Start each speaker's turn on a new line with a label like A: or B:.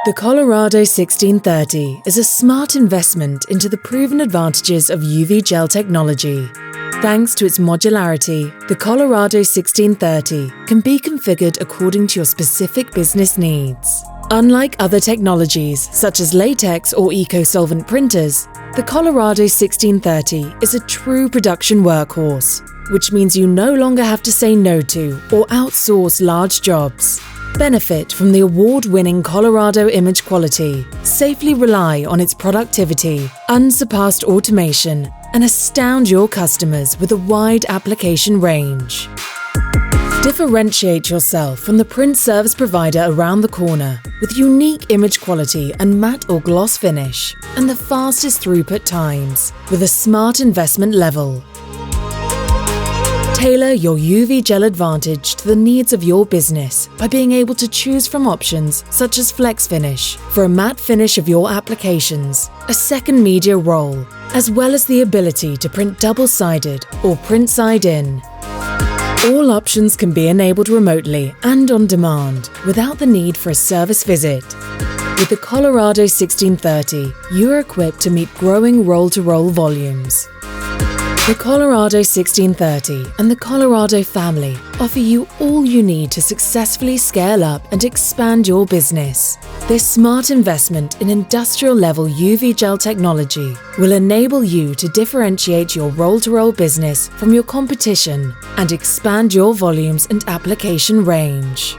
A: The Colorado 1630 is a smart investment into the proven advantages of UV gel technology. Thanks to its modularity, the Colorado 1630 can be configured according to your specific business needs. Unlike other technologies such as latex or eco-solvent printers, the Colorado 1630 is a true production workhorse, which means you no longer have to say no to or outsource large jobs. Benefit from the award-winning Colorado image quality, safely rely on its productivity, unsurpassed automation, and astound your customers with a wide application range. Differentiate yourself from the print service provider around the corner with unique image quality and matte or gloss finish, and the fastest throughput times with a smart investment level. Tailor your UV gel advantage to the needs of your business by being able to choose from options such as Flex Finish for a matte finish of your applications, a second media roll, as well as the ability to print double-sided or print side-in. All options can be enabled remotely and on demand without the need for a service visit. With the Colorado 1630, you are equipped to meet growing roll-to-roll volumes. The Colorado 1630 and the Colorado family offer you all you need to successfully scale up and expand your business. This smart investment in industrial-level UV gel technology will enable you to differentiate your roll-to-roll business from your competition and expand your volumes and application range.